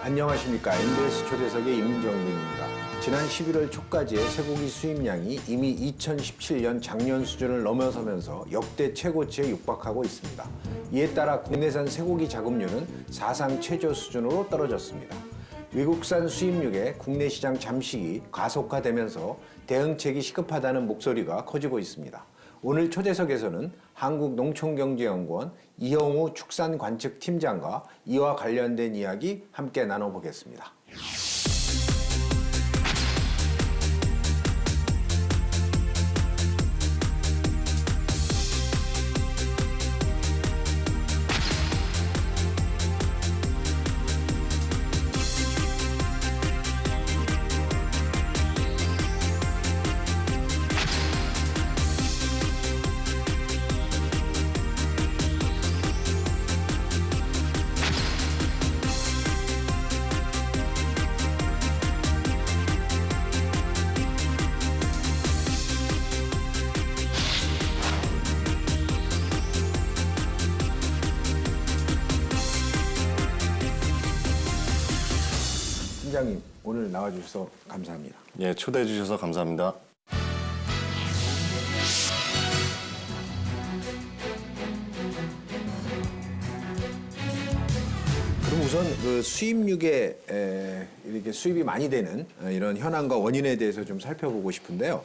안녕하십니까. MBS 초대석의 임정민입니다. 지난 11월 초까지의 쇠고기 수입량이 이미 2017년 작년 수준을 넘어서면서 역대 최고치에 육박하고 있습니다. 이에 따라 국내산 쇠고기 자급률은 사상 최저 수준으로 떨어졌습니다. 외국산 수입육의 국내 시장 잠식이 가속화되면서 대응책이 시급하다는 목소리가 커지고 있습니다. 오늘 초대석에서는 한국농촌경제연구원 이영우 축산관측팀장과 이와 관련된 이야기 함께 나눠보겠습니다. 팀장님, 오늘 나와주셔서 감사합니다. 예, 초대해 주셔서 감사합니다. 그럼 우선 그 수입육에 이렇게 수입이 많이 되는 이런 현황과 원인에 대해서 좀 살펴보고 싶은데요.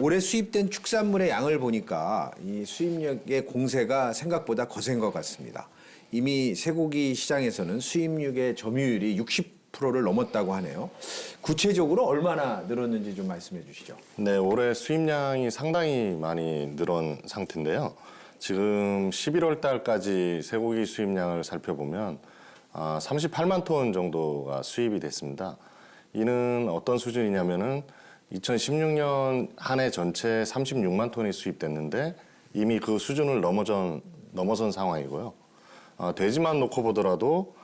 올해 수입된 축산물의 양을 보니까 이 수입육의 공세가 생각보다 거센 것 같습니다. 이미 쇠고기 시장에서는 수입육의 점유율이 60%를 넘었다고 하네요. 구체적으로 얼마나 늘었는지 좀 말씀해 주시죠. 네, 올해 수입량이 상당히 많이 늘은 상태인데요. 지금 11월 달까지 쇠고기 수입량을 살펴보면 38만 톤 정도가 수입이 됐습니다. 이는 어떤 수준이냐면은 2016년 한 해 전체 36만 톤이 수입됐는데 이미 그 수준을 넘어선 상황이고요. 돼지만 놓고 보더라도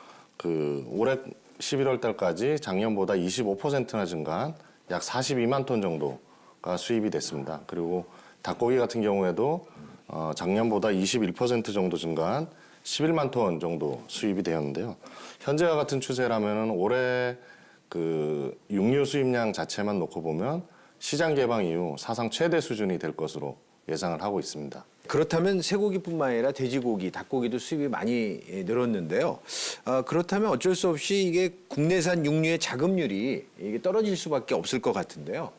올해 11월 달까지 작년보다 25%나 증가한 약 42만 톤 정도가 수입이 됐습니다. 그리고 닭고기 같은 경우에도 작년보다 21% 정도 증가한 11만 톤 정도 수입이 되었는데요. 현재와 같은 추세라면 올해 육류 수입량 자체만 놓고 보면 시장 개방 이후 사상 최대 수준이 될 것으로 예상을 하고 있습니다. 그렇다면 쇠고기뿐만 아니라 돼지고기, 닭고기도 수입이 많이 늘었는데요. 그렇다면 어쩔 수 없이 이게 국내산 육류의 자급률이 이게 떨어질 수밖에 없을 것 같은데요.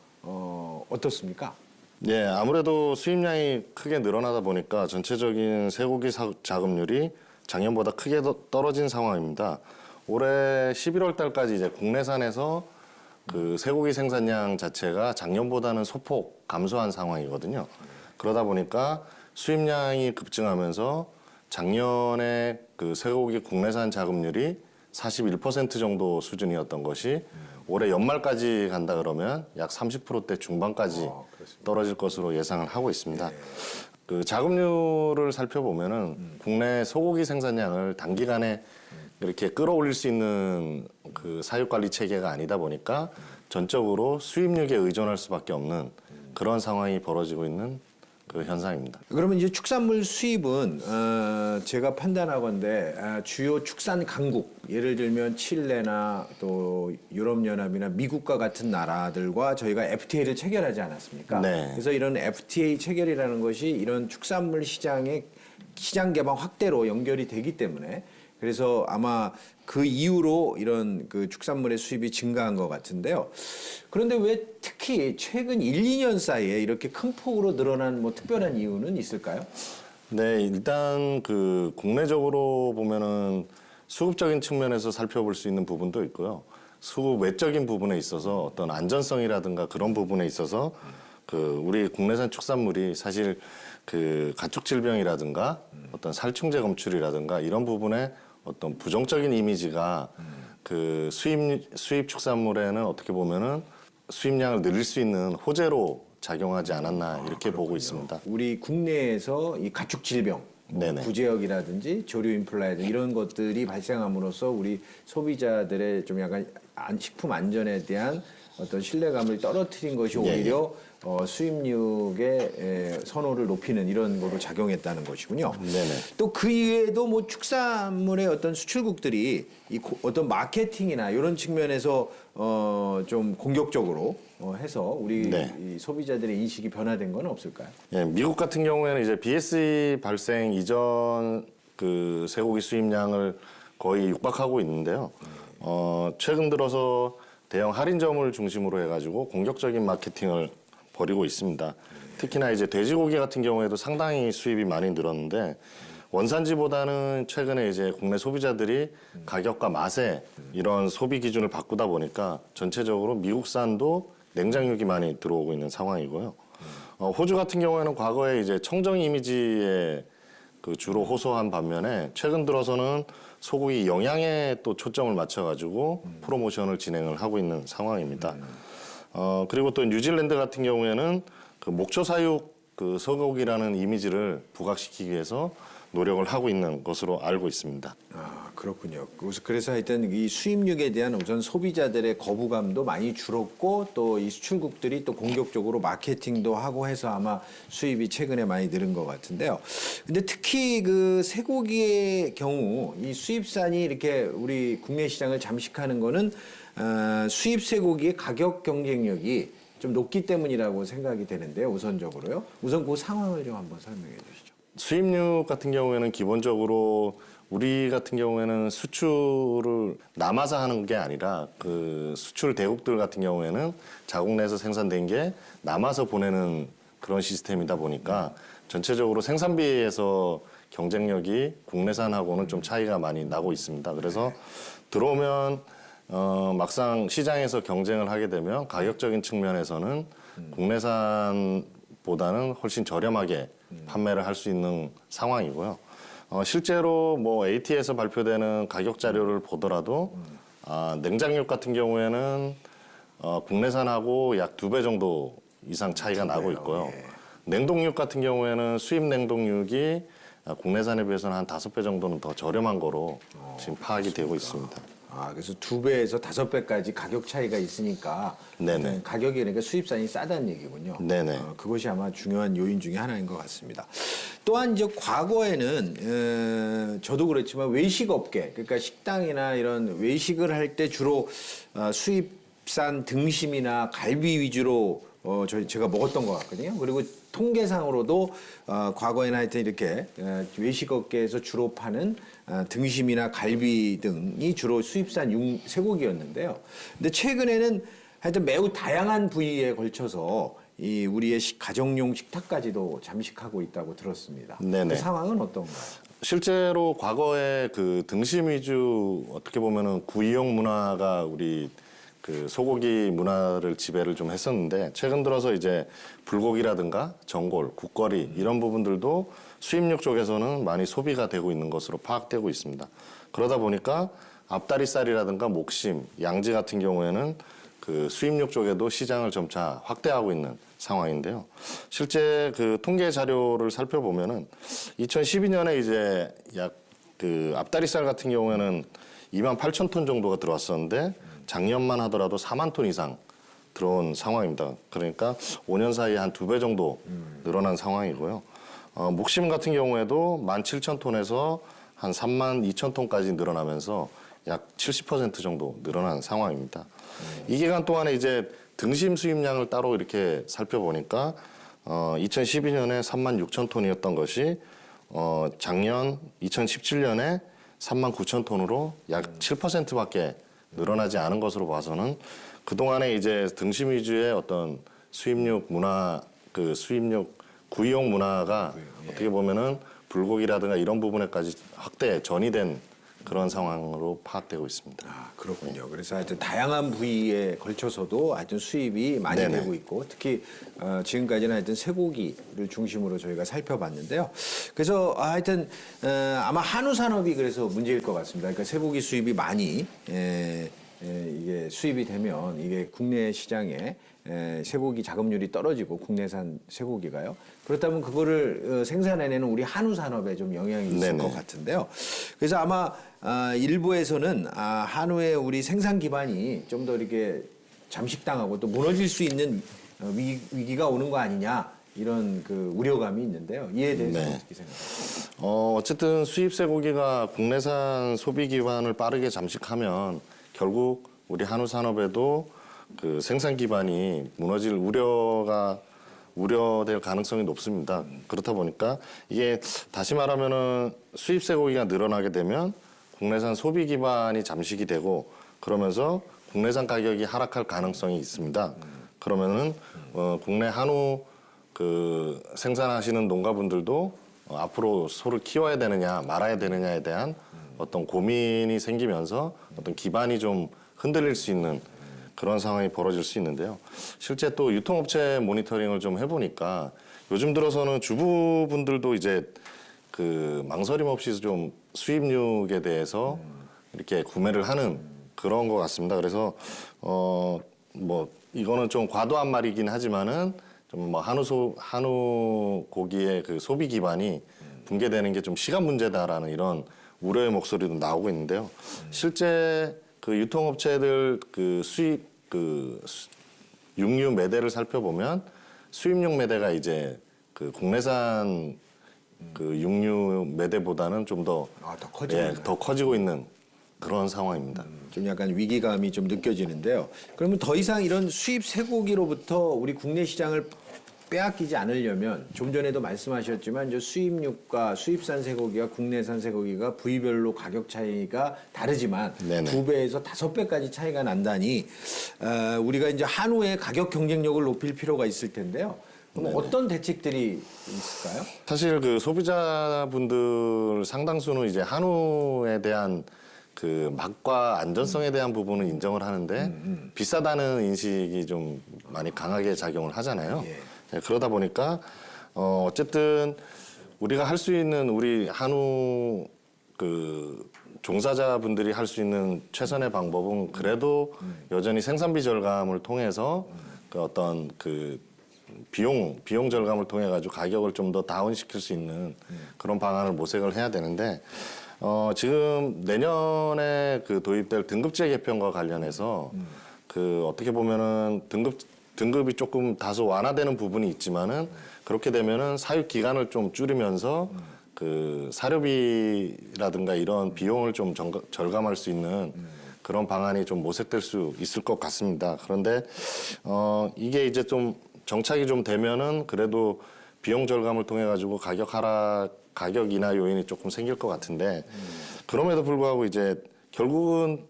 어떻습니까? 네, 아무래도 수입량이 크게 늘어나다 보니까 전체적인 쇠고기 자급률이 작년보다 크게 떨어진 상황입니다. 올해 11월 달까지 이제 국내산에서 쇠고기 생산량 자체가 작년보다는 소폭 감소한 상황이거든요. 그러다 보니까 수입량이 급증하면서 작년에 쇠고기 국내산 자급률이 41% 정도 수준이었던 것이 올해 연말까지 간다 그러면 약 30%대 중반까지 떨어질 것으로 예상을 하고 있습니다. 자급률을 살펴보면은 국내 소고기 생산량을 단기간에 이렇게 끌어올릴 수 있는 사육관리 체계가 아니다 보니까 전적으로 수입육에 의존할 수밖에 없는 그런 상황이 벌어지고 있는 현상입니다. 그러면 이제 축산물 수입은 제가 판단하건대 주요 축산 강국, 예를 들면 칠레나 또 유럽연합이나 미국과 같은 나라들과 저희가 FTA를 체결하지 않았습니까? 네. 그래서 이런 FTA 체결이라는 것이 이런 축산물 시장의 시장 개방 확대로 연결이 되기 때문에 그래서 아마 그 이후로 이런 축산물의 수입이 증가한 것 같은데요. 그런데 왜 특히 최근 1, 2년 사이에 이렇게 큰 폭으로 늘어난 특별한 이유는 있을까요? 네, 일단 국내적으로 보면은 수급적인 측면에서 살펴볼 수 있는 부분도 있고요. 수급 외적인 부분에 있어서 어떤 안전성이라든가 그런 부분에 있어서 우리 국내산 축산물이 사실 가축 질병이라든가 어떤 살충제 검출이라든가 이런 부분에 어떤 부정적인 이미지가 수입 축산물에는 어떻게 보면은 수입량을 늘릴 수 있는 호재로 작용하지 않았나 이렇게 보고 있습니다. 우리 국내에서 이 가축 질병, 부제역이라든지 조류 인플루엔자 이런 것들이 발생함으로써 우리 소비자들의 좀 약간 식품 안전에 대한 어떤 신뢰감을 떨어뜨린 것이 예, 오히려 수입육의 선호를 높이는 이런 거로 작용했다는 것이군요. 네네. 또 그 이외에도 뭐 축산물의 어떤 수출국들이 어떤 마케팅이나 이런 측면에서 좀 공격적으로 해서 우리 네. 이 소비자들의 인식이 변화된 건 없을까요? 예, 미국 같은 경우에는 이제 BSE 발생 이전 그 쇠고기 수입량을 거의 육박하고 있는데요. 최근 들어서 대형 할인점을 중심으로 해가지고 공격적인 마케팅을 벌이고 있습니다. 특히나 이제 돼지고기 같은 경우에도 상당히 수입이 많이 늘었는데 원산지보다는 최근에 이제 국내 소비자들이 가격과 맛에 이런 소비 기준을 바꾸다 보니까 전체적으로 미국산도 냉장육이 많이 들어오고 있는 상황이고요. 호주 같은 경우에는 과거에 이제 청정 이미지에 그 주로 호소한 반면에 최근 들어서는 소고기 영양에 또 초점을 맞춰가지고 프로모션을 진행을 하고 있는 상황입니다. 그리고 또 뉴질랜드 같은 경우에는 그 목초 사육 그 소고기라는 이미지를 부각시키기 위해서 노력을 하고 있는 것으로 알고 있습니다. 아, 그렇군요. 그래서 하여튼 이 수입육에 대한 우선 소비자들의 거부감도 많이 줄었고 또 이 수출국들이 또 공격적으로 마케팅도 하고 해서 아마 수입이 최근에 많이 늘은 것 같은데요. 근데 특히 그 쇠고기의 경우 이 수입산이 이렇게 우리 국내 시장을 잠식하는 거는 수입 쇠고기의 가격 경쟁력이 좀 높기 때문이라고 생각이 되는데요. 우선적으로요. 우선 그 상황을 좀 한번 설명해 주시죠. 수입육 같은 경우에는 기본적으로 우리 같은 경우에는 수출을 남아서 하는 게 아니라 그 수출 대국들 같은 경우에는 자국 내에서 생산된 게 남아서 보내는 그런 시스템이다 보니까 전체적으로 생산비에서 경쟁력이 국내산하고는 좀 차이가 많이 나고 있습니다. 그래서 들어오면 막상 시장에서 경쟁을 하게 되면 가격적인 측면에서는 국내산보다는 훨씬 저렴하게 판매를 할 수 있는 상황이고요. 실제로 뭐 AT에서 발표되는 가격 자료를 보더라도 냉장육 같은 경우에는 국내산하고 약 2배 정도 이상 차이가 나고 있고요. 예. 냉동육 같은 경우에는 수입 냉동육이 국내산에 비해서는 한 5배 정도는 더 저렴한 거로 지금 파악이 되고 있습니다. 아, 그래서 2배에서 5배까지 가격 차이가 있으니까 네네. 가격이 그러니까 수입산이 싸다는 얘기군요. 네네. 그것이 아마 중요한 요인 중에 하나인 것 같습니다. 또한 이제 과거에는 저도 그렇지만 외식업계, 그러니까 식당이나 이런 외식을 할 때 주로 수입산 등심이나 갈비 위주로 제가 먹었던 것 같거든요. 그리고 통계상으로도 과거에는 하여튼 이렇게 외식업계에서 주로 파는 등심이나 갈비 등이 주로 수입산 쇠고기였는데요. 근데 최근에는 하여튼 매우 다양한 부위에 걸쳐서 이 우리의 가정용 식탁까지도 잠식하고 있다고 들었습니다. 네네. 그 상황은 어떤가요? 실제로 과거에 그 등심 위주 어떻게 보면은 구이용 문화가 우리 그 소고기 문화를 지배를 좀 했었는데 최근 들어서 이제 불고기라든가 전골, 국거리 이런 부분들도 수입육 쪽에서는 많이 소비가 되고 있는 것으로 파악되고 있습니다. 그러다 보니까 앞다리살이라든가 목심, 양지 같은 경우에는 그 수입육 쪽에도 시장을 점차 확대하고 있는 상황인데요. 실제 그 통계 자료를 살펴보면은 2012년에 이제 약 그 앞다리살 같은 경우에는 28,000톤 정도가 들어왔었는데 작년만 하더라도 4만 톤 이상 들어온 상황입니다. 그러니까 5년 사이에 한 2배 정도 늘어난 상황이고요. 목심 같은 경우에도 17,000톤에서 한 32,000톤까지 늘어나면서 약 70% 정도 늘어난 상황입니다. 이 기간 동안에 이제 등심 수입량을 따로 이렇게 살펴보니까 2012년에 36,000톤이었던 것이 작년 2017년에 39,000톤으로 약 7%밖에 늘어나지 않은 것으로 봐서는 그동안에 이제 등심 위주의 어떤 수입육 문화, 그 수입육 구이용 문화가 어떻게 보면은 불고기라든가 이런 부분에까지 확대 전이된 그런 상황으로 파악되고 있습니다. 아, 그렇군요. 그래서 하여튼 다양한 부위에 걸쳐서도 하여튼 수입이 많이 네네. 되고 있고 특히 지금까지는 하여튼 쇠고기를 중심으로 저희가 살펴봤는데요. 그래서 하여튼 아마 한우 산업이 그래서 문제일 것 같습니다. 그러니까 쇠고기 수입이 많이 이게 수입이 되면 이게 국내 시장에 쇠고기 자급률이 떨어지고 국내산 쇠고기가요. 그렇다면 그거를 생산해내는 우리 한우 산업에 좀 영향이 있을 네네. 것 같은데요. 그래서 아마 일부에서는 한우의 우리 생산 기반이 좀 더 이렇게 잠식당하고 또 무너질 수 있는 위기가 오는 거 아니냐 이런 그 우려감이 있는데요. 이에 대해서 네. 어떻게 생각하세요? 어쨌든 수입 쇠고기가 국내산 소비 기반을 빠르게 잠식하면 결국 우리 한우 산업에도 그 생산 기반이 무너질 우려될 가능성이 높습니다. 그렇다 보니까 이게 다시 말하면은 수입 쇠고기가 늘어나게 되면 국내산 소비 기반이 잠식이 되고 그러면서 국내산 가격이 하락할 가능성이 있습니다. 그러면은 국내 한우 그 생산하시는 농가분들도 앞으로 소를 키워야 되느냐 말아야 되느냐에 대한 어떤 고민이 생기면서 어떤 기반이 좀 흔들릴 수 있는 그런 상황이 벌어질 수 있는데요. 실제 또 유통업체 모니터링을 좀 해보니까 요즘 들어서는 주부분들도 이제 그 망설임 없이 좀 수입육에 대해서 이렇게 구매를 하는 그런 것 같습니다. 그래서 뭐 이거는 좀 과도한 말이긴 하지만은 좀 뭐 한우 고기의 그 소비 기반이 붕괴되는 게 좀 시간 문제다라는 이런 우려의 목소리도 나오고 있는데요. 실제 그 유통업체들 그 육류 매대를 살펴보면 수입육 매대가 이제 그 국내산 그 육류 매대보다는 좀 더 더 커지는 더 커지고 있는 그런 상황입니다. 좀 약간 위기감이 좀 느껴지는데요. 그러면 더 이상 이런 수입 쇠고기로부터 우리 국내 시장을 빼앗기지 않으려면 좀 전에도 말씀하셨지만 이제 수입육과 수입산 쇠고기와 국내산 쇠고기가 부위별로 가격 차이가 다르지만 네네. 2배에서 5배까지 차이가 난다니 우리가 이제 한우의 가격 경쟁력을 높일 필요가 있을 텐데요. 그럼 어떤 대책들이 있을까요? 사실 그 소비자분들 상당수는 이제 한우에 대한 그 맛과 안전성에 대한 부분은 인정을 하는데 비싸다는 인식이 좀 많이 강하게 작용을 하잖아요. 네, 그러다 보니까 어쨌든 우리가 할 수 있는 우리 한우 그 종사자분들이 할 수 있는 최선의 방법은 그래도 여전히 생산비 절감을 통해서 그 어떤 그 비용 절감을 통해 가지고 가격을 좀 더 다운시킬 수 있는 그런 방안을 모색을 해야 되는데 지금 내년에 그 도입될 등급제 개편과 관련해서 그 어떻게 보면은 등급이 조금 다소 완화되는 부분이 있지만은 그렇게 되면은 사육 기간을 좀 줄이면서 그 사료비라든가 이런 비용을 좀 절감할 수 있는 그런 방안이 좀 모색될 수 있을 것 같습니다. 그런데 이게 이제 좀 정착이 좀 되면은 그래도 비용 절감을 통해 가지고 가격 인하 요인이 조금 생길 것 같은데 그럼에도 불구하고 이제 결국은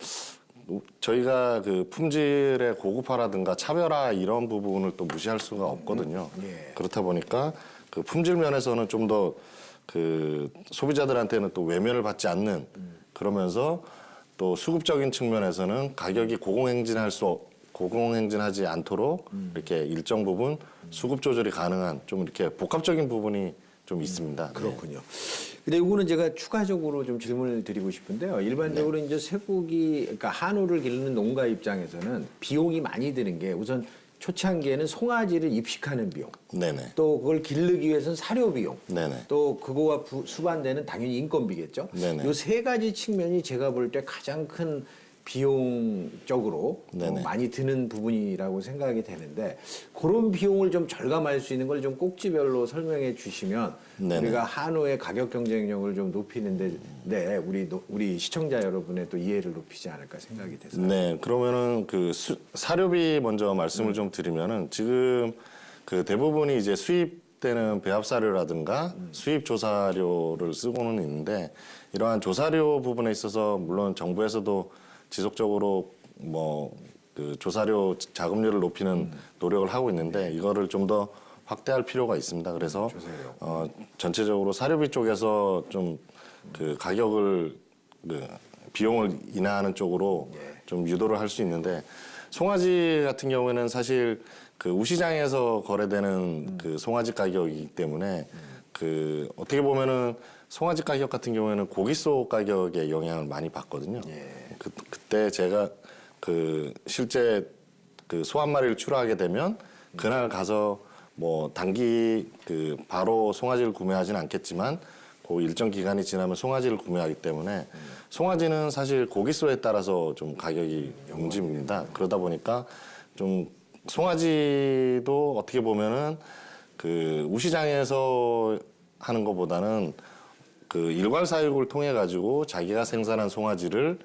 저희가 그 품질의 고급화라든가 차별화 이런 부분을 또 무시할 수가 없거든요. 그렇다 보니까 그 품질 면에서는 좀 더 그 소비자들한테는 또 외면을 받지 않는 그러면서 또 수급적인 측면에서는 가격이 고공행진하지 않도록 이렇게 일정 부분 수급 조절이 가능한 좀 이렇게 복합적인 부분이 좀 있습니다. 그렇군요. 근데 이거는 제가 추가적으로 좀 질문을 드리고 싶은데요. 일반적으로 이제 쇠고기, 그러니까 한우를 기르는 농가 입장에서는 비용이 많이 드는 게 우선 초창기에는 송아지를 입식하는 비용, 네네. 또 그걸 기르기 위해서는 사료 비용, 네네. 또 그거와 수반되는 당연히 인건비겠죠. 네네. 이 세 가지 측면이 제가 볼 때 가장 큰 비용적으로 네네. 많이 드는 부분이라고 생각이 되는데 그런 비용을 좀 절감할 수 있는 걸 좀 꼭지별로 설명해 주시면 네네. 우리가 한우의 가격 경쟁력을 좀 높이는데 우리 시청자 여러분의 또 이해를 높이지 않을까 생각이 돼서. 네, 그러면은 그 사료비 먼저 말씀을 좀 드리면은 지금 그 대부분이 이제 수입되는 배합사료라든가 수입 조사료를 쓰고는 있는데 이러한 조사료 부분에 있어서 물론 정부에서도 지속적으로 뭐 그 조사료 자급률을 높이는 노력을 하고 있는데 이거를 좀 더 확대할 필요가 있습니다. 그래서 전체적으로 사료비 쪽에서 좀 그 가격을 비용을 인하하는 쪽으로 좀 유도를 할 수 있는데 송아지 같은 경우에는 사실 그 우시장에서 거래되는 그 송아지 가격이기 때문에 그 어떻게 보면은 송아지 가격 같은 경우에는 고기소 가격에 영향을 많이 받거든요. 그때 제가 실제 그 소 한 마리를 출하하게 되면 그날 가서 뭐 단기 바로 송아지를 구매하지는 않겠지만 그 일정 기간이 지나면 송아지를 구매하기 때문에 송아지는 사실 고기수에 따라서 좀 가격이 움직입니다. 그러다 보니까 좀 송아지도 어떻게 보면은 그 우시장에서 하는 것보다는 그 일괄 사육을 통해 가지고 자기가 생산한 송아지를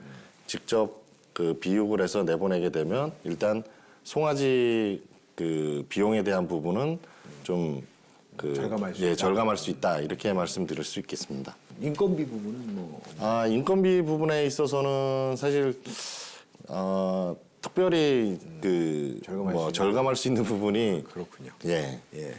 직접 그 비육을 해서 내보내게 되면 일단 송아지 그 비용에 대한 부분은 좀 절감할 수 있다 이렇게 말씀드릴 수 있겠습니다. 인건비 부분은 뭐 인건비 부분에 있어서는 사실 특별히 절감할 수 있는 부분이 그렇군요. 예. 예.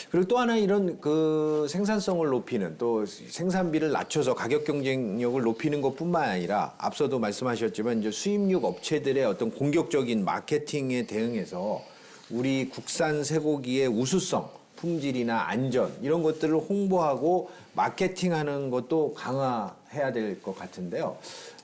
그리고 또 하나 이런 그 생산성을 높이는 또 생산비를 낮춰서 가격 경쟁력을 높이는 것뿐만 아니라 앞서도 말씀하셨지만 이제 수입육 업체들의 어떤 공격적인 마케팅에 대응해서 우리 국산 쇠고기의 우수성, 품질이나 안전 이런 것들을 홍보하고 마케팅하는 것도 강화해야 될 것 같은데요.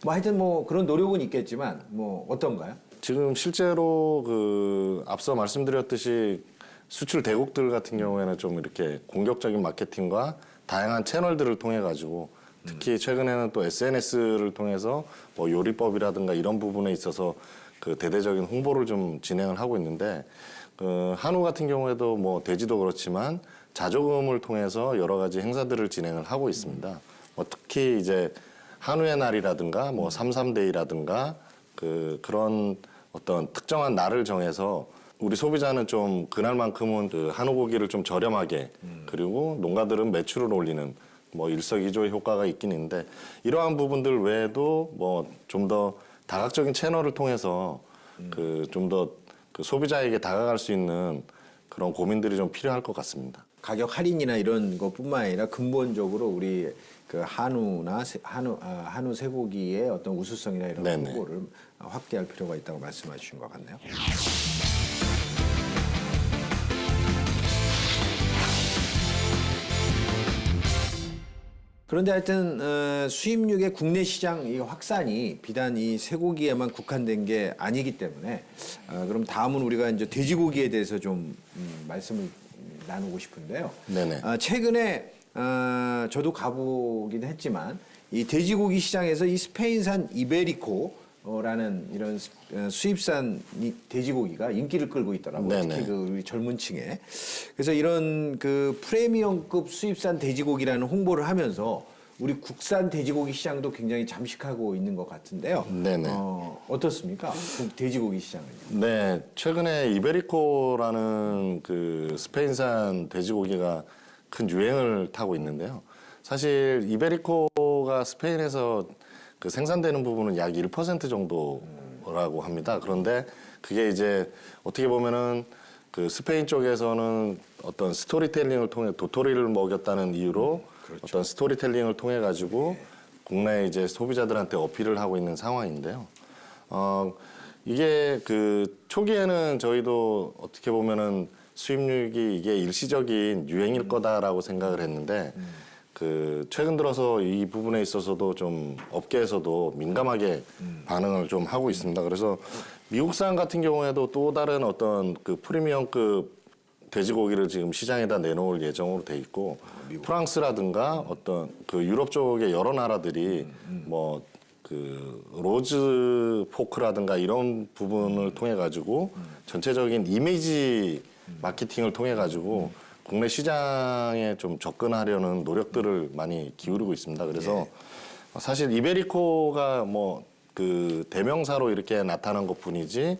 뭐 하여튼 뭐 그런 노력은 있겠지만 뭐 어떤가요? 지금 실제로 그 앞서 말씀드렸듯이 수출 대국들 같은 경우에는 좀 이렇게 공격적인 마케팅과 다양한 채널들을 통해 가지고 특히 최근에는 또 SNS를 통해서 뭐 요리법이라든가 이런 부분에 있어서 그 대대적인 홍보를 좀 진행을 하고 있는데 그 한우 같은 경우에도 뭐 돼지도 그렇지만 자조금을 통해서 여러 가지 행사들을 진행을 하고 있습니다. 뭐 특히 이제 한우의 날이라든가 뭐 삼삼데이라든가 그런 어떤 특정한 날을 정해서 우리 소비자는 좀 그날만큼은 그 한우 고기를 좀 저렴하게 그리고 농가들은 매출을 올리는 뭐 일석이조의 효과가 있긴 있는데 이러한 부분들 외에도 뭐 좀 더 다각적인 채널을 통해서 좀 더 그 소비자에게 다가갈 수 있는 그런 고민들이 좀 필요할 것 같습니다. 가격 할인이나 이런 것뿐만 아니라 근본적으로 우리 그 한우 쇠고기의 어떤 우수성이나 이런 네네. 홍보를 확대할 필요가 있다고 말씀해 주신 것 같네요. 그런데 하여튼 수입육의 국내 시장 이 확산이 비단 이 쇠고기에만 국한된 게 아니기 때문에 그럼 다음은 우리가 이제 돼지고기에 대해서 좀 말씀을 나누고 싶은데요. 네네. 최근에 저도 가보긴 했지만 이 돼지고기 시장에서 이 스페인산 이베리코라는 이런 수입산 돼지고기가 인기를 끌고 있더라고요. 네네. 특히 그 우리 젊은 층에. 그래서 이런 그 프리미엄급 수입산 돼지고기라는 홍보를 하면서 우리 국산 돼지고기 시장도 굉장히 잠식하고 있는 것 같은데요. 네네. 어떻습니까? 그 돼지고기 시장은요? 네, 최근에 이베리코라는 그 스페인산 돼지고기가 큰 유행을 타고 있는데요. 사실 이베리코가 스페인에서 그 생산되는 부분은 약 1% 정도라고 합니다. 그런데 그게 이제 어떻게 보면은 그 스페인 쪽에서는 어떤 스토리텔링을 통해 도토리를 먹였다는 이유로 그렇죠. 어떤 스토리텔링을 통해 가지고 국내 이제 소비자들한테 어필을 하고 있는 상황인데요. 이게 그 초기에는 저희도 어떻게 보면은 수입육이 이게 일시적인 유행일 거다라고 생각을 했는데 그 최근 들어서 이 부분에 있어서도 좀 업계에서도 민감하게 반응을 좀 하고 있습니다. 그래서 미국산 같은 경우에도 또 다른 어떤 그 프리미엄급 돼지고기를 지금 시장에다 내놓을 예정으로 돼 있고 프랑스라든가 어떤 그 유럽 쪽의 여러 나라들이 뭐 그 로즈 포크라든가 이런 부분을 통해 가지고 전체적인 이미지 마케팅을 통해 가지고 국내 시장에 좀 접근하려는 노력들을 많이 기울이고 있습니다. 그래서 사실 이베리코가 뭐 그 대명사로 이렇게 나타난 것뿐이지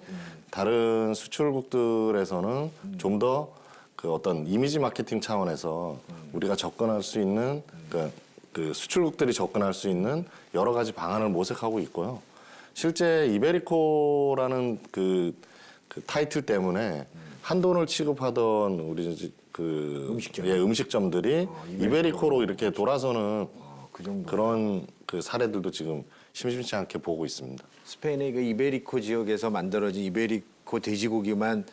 다른 수출국들에서는 좀 더 그 어떤 이미지 마케팅 차원에서 우리가 접근할 수 있는 그 수출국들이 접근할 수 있는 여러 가지 방안을 모색하고 있고요. 실제 이베리코라는 그 타이틀 때문에 한돈을 취급하던 우리 그 음식점들이 이베리코로 이렇게 돌아서는 그 정도. 그런 그 사례들도 지금 심심치 않게 보고 있습니다. 스페인의 그 이베리코 지역에서 만들어진 이베리코 돼지고기만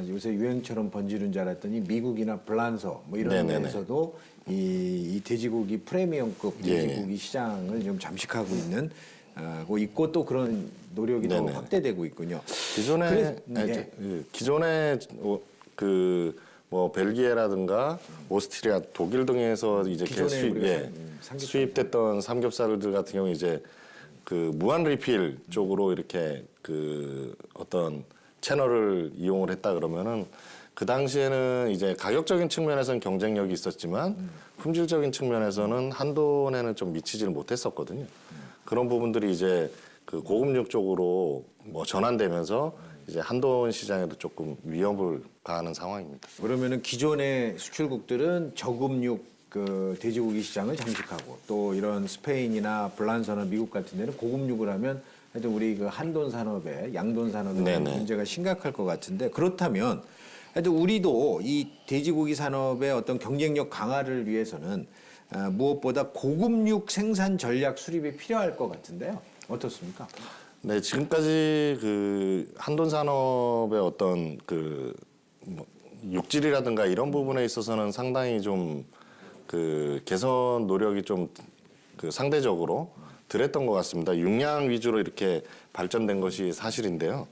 요새 유행처럼 번지는 줄 알았더니 미국이나 블란서 뭐 이런 네네네. 데에서도 이 돼지고기 프리미엄급 돼지고기 시장을 좀 잠식하고 있는 있고 또 그런 노력이 더 네네. 확대되고 있군요. 기존에 뭐 벨기에라든가 오스트리아, 독일 등에서 이제 수입됐던 삼겹살들 같은 경우 이제 그 무한 리필 쪽으로 이렇게 그 어떤 채널을 이용을 했다 그러면은 그 당시에는 이제 가격적인 측면에서는 경쟁력이 있었지만 품질적인 측면에서는 한돈에는 좀 미치지를 못했었거든요. 그런 부분들이 이제 그 고급육 쪽으로 뭐 전환되면서 이제 한돈 시장에도 조금 위협을 가하는 상황입니다. 그러면은 기존의 수출국들은 저금육 그 돼지고기 시장을 장식하고 또 이런 스페인이나 프랑스나 미국 같은 데는 고급육을 하면 하여튼 우리 그 한돈 산업에 양돈 산업에 네네. 문제가 심각할 것 같은데 그렇다면 하여튼 우리도 이 돼지고기 산업의 어떤 경쟁력 강화를 위해서는 무엇보다 고급육 생산 전략 수립이 필요할 것 같은데요. 어떻습니까? 네, 지금까지 그 한돈 산업의 어떤 뭐 육질이라든가 이런 부분에 있어서는 상당히 좀 그 개선 노력이 좀 그 상대적으로 덜했던 것 같습니다. 육량 위주로 이렇게 발전된 것이 사실인데요.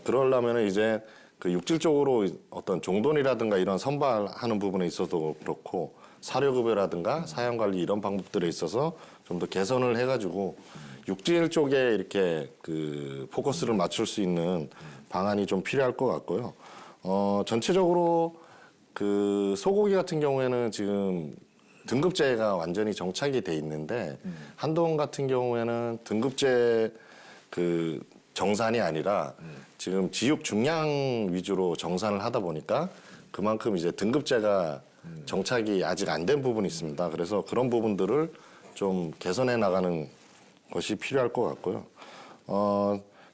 그러려면 이제 그 육질 쪽으로 어떤 종돈이라든가 이런 선발하는 부분에 있어도 그렇고 사료급여라든가 사양관리 이런 방법들에 있어서 좀 더 개선을 해가지고 육질 쪽에 이렇게 그 포커스를 맞출 수 있는 방안이 좀 필요할 것 같고요. 전체적으로 그 소고기 같은 경우에는 지금 등급제가 완전히 정착이 돼 있는데 한돈 같은 경우에는 등급제 그 정산이 아니라 지금 지육 중량 위주로 정산을 하다 보니까 그만큼 이제 등급제가 정착이 아직 안 된 부분이 있습니다. 그래서 그런 부분들을 좀 개선해 나가는 것이 필요할 것 같고요.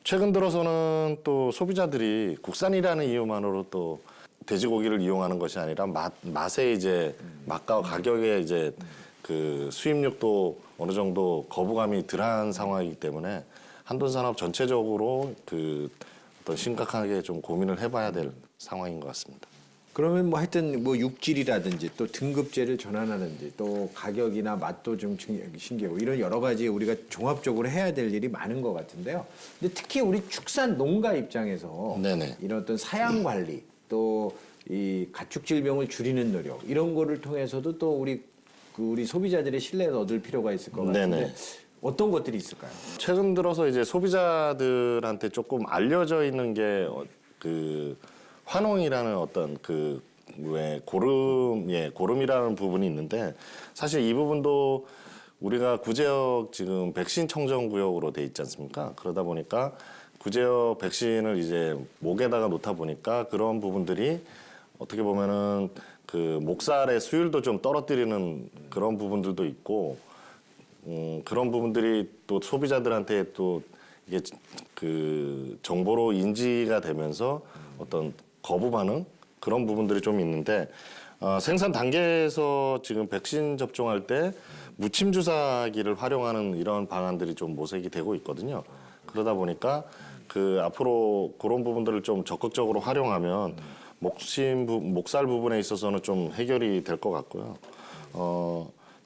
최근 들어서는 또 소비자들이 국산이라는 이유만으로 또 돼지고기를 이용하는 것이 아니라 맛에 이제 맛과 가격에 이제 그 수입력도 어느 정도 거부감이 덜한 상황이기 때문에 한돈 산업 전체적으로 그 어떤 심각하게 좀 고민을 해봐야 될 상황인 것 같습니다. 그러면 뭐 하여튼 뭐 육질이라든지 또 등급제를 전환하는지 또 가격이나 맛도 좀 신기하고 이런 여러 가지 우리가 종합적으로 해야 될 일이 많은 것 같은데요. 근데 특히 우리 축산 농가 입장에서 네네. 이런 어떤 사양 관리 또 이 가축 질병을 줄이는 노력 이런 거를 통해서도 또 우리 소비자들의 신뢰를 얻을 필요가 있을 것 같은데 네네. 어떤 것들이 있을까요? 최근 들어서 이제 소비자들한테 조금 알려져 있는 게 그 환농이라는 어떤 그 왜 고름이라는 부분이 있는데 사실 이 부분도 우리가 구제역 지금 백신 청정 구역으로 돼 있지 않습니까? 그러다 보니까 구제역 백신을 이제 목에다가 놓다 보니까 그런 부분들이 어떻게 보면은 그 목살의 수율도 좀 떨어뜨리는 그런 부분들도 있고 그런 부분들이 또 소비자들한테 또 이게 그 정보로 인지가 되면서 어떤 거부 반응 그런 부분들이 좀 있는데 생산 단계에서 지금 백신 접종할 때 무침 주사기를 활용하는 이런 방안들이 좀 모색이 되고 있거든요. 그러다 보니까 그 앞으로 그런 부분들을 좀 적극적으로 활용하면 목살 부분에 있어서는 좀 해결이 될 것 같고요.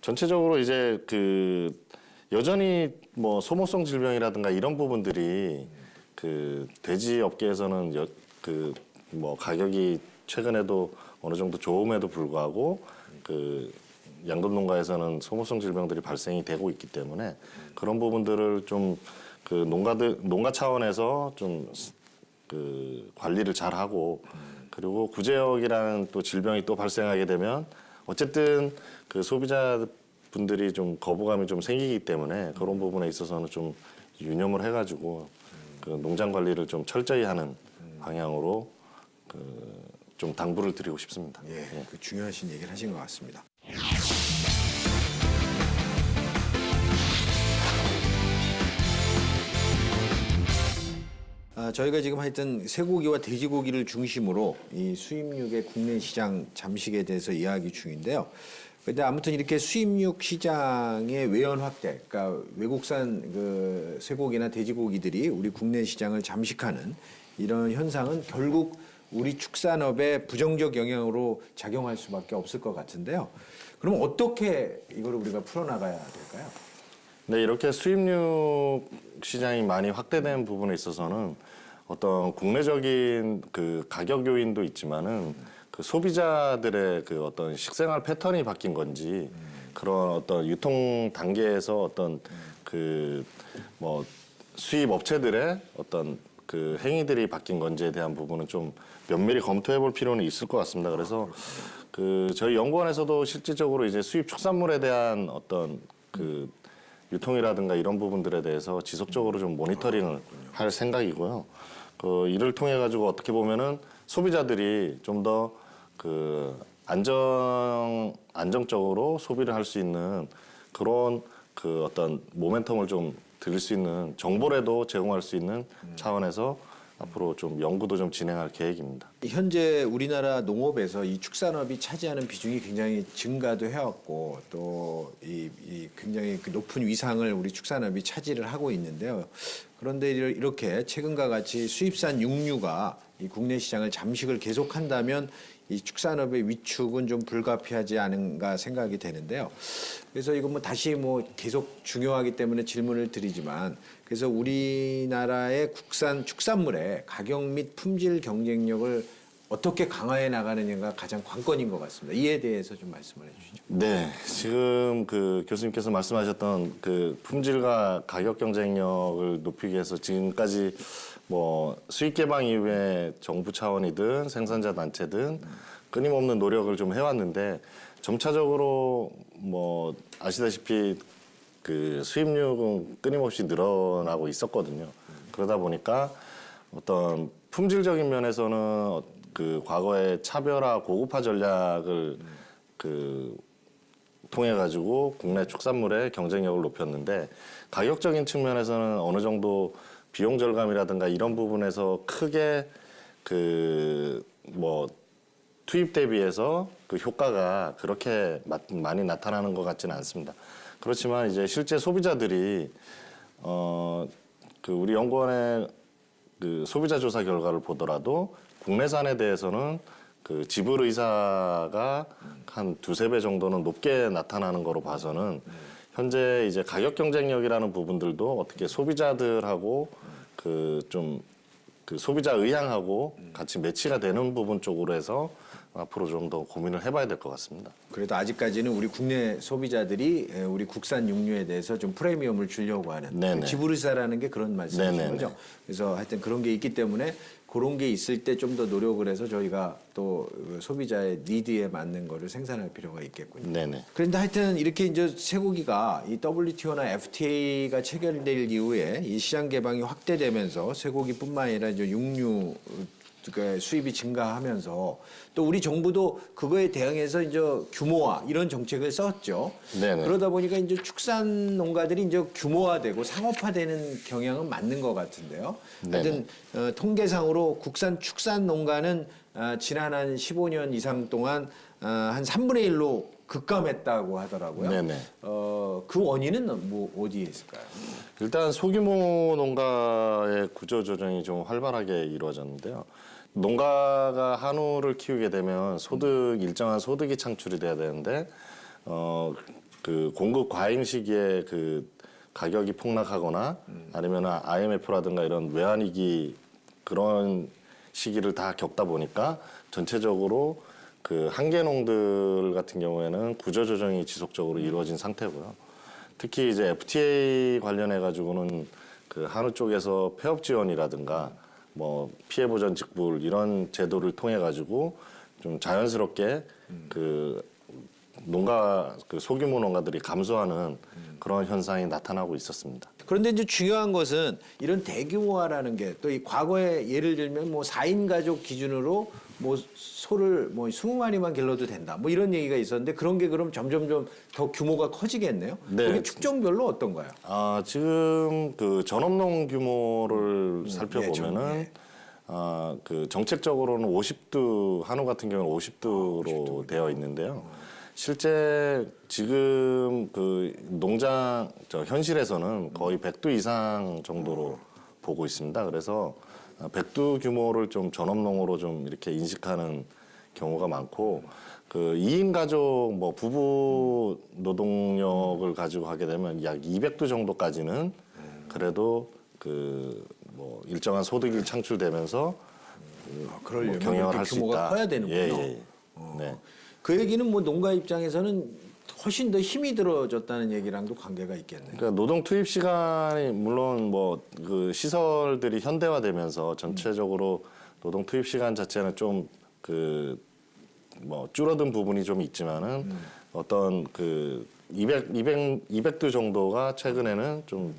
전체적으로 이제 그 여전히 뭐 소모성 질병이라든가 이런 부분들이 그 돼지 업계에서는 그 뭐 가격이 최근에도 어느 정도 좋음에도 불구하고 그 양돈 농가에서는 소모성 질병들이 발생이 되고 있기 때문에 그런 부분들을 좀 그 농가 차원에서 좀 그 관리를 잘 하고 그리고 구제역이라는 또 질병이 또 발생하게 되면 어쨌든 그 소비자분들이 좀 거부감이 좀 생기기 때문에 그런 부분에 있어서는 좀 유념을 해가지고 그 농장 관리를 좀 철저히 하는 방향으로 그 좀 당부를 드리고 싶습니다. 예, 그 중요하신 얘기를 하신 것 같습니다. 저희가 지금 하여튼 쇠고기와 돼지고기를 중심으로 이 수입육의 국내 시장 잠식에 대해서 이야기 중인데요. 근데 아무튼 이렇게 수입육 시장의 외연 확대, 그러니까 외국산 그 쇠고기나 돼지고기들이 우리 국내 시장을 잠식하는 이런 현상은 결국 우리 축산업에 부정적 영향으로 작용할 수밖에 없을 것 같은데요. 그럼 어떻게 이걸 우리가 풀어나가야 될까요? 네, 이렇게 수입육 시장이 많이 확대된 부분에 있어서는 어떤 국내적인 그 가격 요인도 있지만은 그 소비자들의 그 어떤 식생활 패턴이 바뀐 건지 그런 어떤 유통 단계에서 어떤 그 뭐 수입 업체들의 어떤 그 행위들이 바뀐 건지에 대한 부분은 좀 면밀히 검토해 볼 필요는 있을 것 같습니다. 그래서 그 저희 연구원에서도 실질적으로 이제 수입 축산물에 대한 어떤 그 유통이라든가 이런 부분들에 대해서 지속적으로 좀 모니터링을 할 생각이고요. 그 이를 통해 가지고 어떻게 보면은 소비자들이 좀 더 그 안정적으로 소비를 할 수 있는 그런 그 어떤 모멘텀을 좀 드릴 수 있는 정보라도 제공할 수 있는 차원에서 앞으로 좀 연구도 좀 진행할 계획입니다. 현재 우리나라 농업에서 이 축산업이 차지하는 비중이 굉장히 증가도 해왔고 또 이 굉장히 그 높은 위상을 우리 축산업이 차지를 하고 있는데요. 그런데 이렇게 최근과 같이 수입산 육류가 이 국내 시장을 잠식을 계속한다면 이 축산업의 위축은 좀 불가피하지 않은가 생각이 되는데요. 그래서 이건 뭐 다시 뭐 계속 중요하기 때문에 질문을 드리지만 그래서 우리나라의 국산 축산물의 가격 및 품질 경쟁력을 어떻게 강화해 나가느냐가 가장 관건인 것 같습니다. 이에 대해서 좀 말씀을 해주시죠. 네, 지금 그 교수님께서 말씀하셨던 그 품질과 가격 경쟁력을 높이기 위해서 지금까지 뭐 수익 개방 이후에 정부 차원이든 생산자 단체든 끊임없는 노력을 좀 해왔는데 점차적으로 뭐 아시다시피 그 수입률은 끊임없이 늘어나고 있었거든요. 그러다 보니까 어떤 품질적인 면에서는 그 과거의 차별화 고급화 전략을 그 통해 가지고 국내 축산물의 경쟁력을 높였는데 가격적인 측면에서는 어느 정도 비용 절감이라든가 이런 부분에서 크게 그 뭐 투입 대비해서 그 효과가 그렇게 많이 나타나는 것 같지는 않습니다. 그렇지만 이제 실제 소비자들이 그 우리 연구원의 그 소비자 조사 결과를 보더라도 국내산에 대해서는 그 지불 의사가 한 두세 배 정도는 높게 나타나는 거로 봐서는 현재 이제 가격 경쟁력이라는 부분들도 어떻게 소비자들하고 그 좀 그 소비자 의향하고 같이 매치가 되는 부분 쪽으로 해서 앞으로 좀 더 고민을 해봐야 될 것 같습니다. 그래도 아직까지는 우리 국내 소비자들이 우리 국산 육류에 대해서 좀 프리미엄을 주려고 하는 네네. 지불의사라는 게 그런 말씀이신 네네네. 거죠. 그래서 하여튼 그런 게 있기 때문에 그런 게 있을 때 좀 더 노력을 해서 저희가 또 소비자의 니드에 맞는 거를 생산할 필요가 있겠군요. 네네. 그런데 하여튼 이렇게 이제 쇠고기가 이 WTO나 FTA가 체결될 이후에 이 시장 개방이 확대되면서 쇠고기뿐만 아니라 이제 육류 그 수입이 증가하면서 또 우리 정부도 그거에 대응해서 이제 규모화 이런 정책을 썼죠. 네네. 그러다 보니까 이제 축산 농가들이 이제 규모화되고 상업화되는 경향은 맞는 것 같은데요. 하여튼 통계상으로 국산 축산 농가는 지난 한 15년 이상 동안 한 3분의 1로 급감했다고 하더라고요. 네네. 그 원인은 뭐 어디에 있을까요? 일단 소규모 농가의 구조 조정이 좀 활발하게 이루어졌는데요. 농가가 한우를 키우게 되면 일정한 소득이 창출이 돼야 되는데 그 공급 과잉 시기에 그 가격이 폭락하거나 아니면 IMF라든가 이런 외환위기 그런 시기를 다 겪다 보니까 전체적으로 그 한계농들 같은 경우에는 구조 조정이 지속적으로 이루어진 상태고요. 특히 이제 FTA 관련해 가지고는 그 한우 쪽에서 폐업 지원이라든가 뭐 피해 보전 직불 이런 제도를 통해 가지고 좀 자연스럽게 그 소규모 농가들이 감소하는 그런 현상이 나타나고 있었습니다. 그런데 이제 중요한 것은 이런 대규모화라는 게 또 이 과거에 예를 들면 뭐 4인 가족 기준으로 뭐 소를 뭐 20마리만 길러도 된다. 뭐 이런 얘기가 있었는데 그런 게 그럼 점점점 더 규모가 커지겠네요. 네. 그게 축종별로 어떤가요? 지금 그 전업농 규모를 살펴보면은 그 정책적으로는 50두 한우 같은 경우는 50두로 되어 있는데요. 실제 지금 그 농장 현실에서는 거의 100두 이상 정도로 보고 있습니다. 그래서 100두 규모를 좀 전업농으로 좀 이렇게 인식하는 경우가 많고 그 2인 가족 뭐 부부 노동력을 가지고 하게 되면 약 200두 정도까지는 그래도 그 뭐 일정한 소득이 창출되면서 그러려면 경영을 할 수 규모가 있다. 커야 되는군요. 예. 네. 그 얘기는 뭐 농가 입장에서는 훨씬 더 힘이 들어졌다는 얘기랑도 관계가 있겠네요. 그러니까 노동 투입 시간이 물론 뭐 그 시설들이 현대화되면서 전체적으로 노동 투입 시간 자체는 좀 그 뭐 줄어든 부분이 좀 있지만은 어떤 그 200두 정도가 최근에는 좀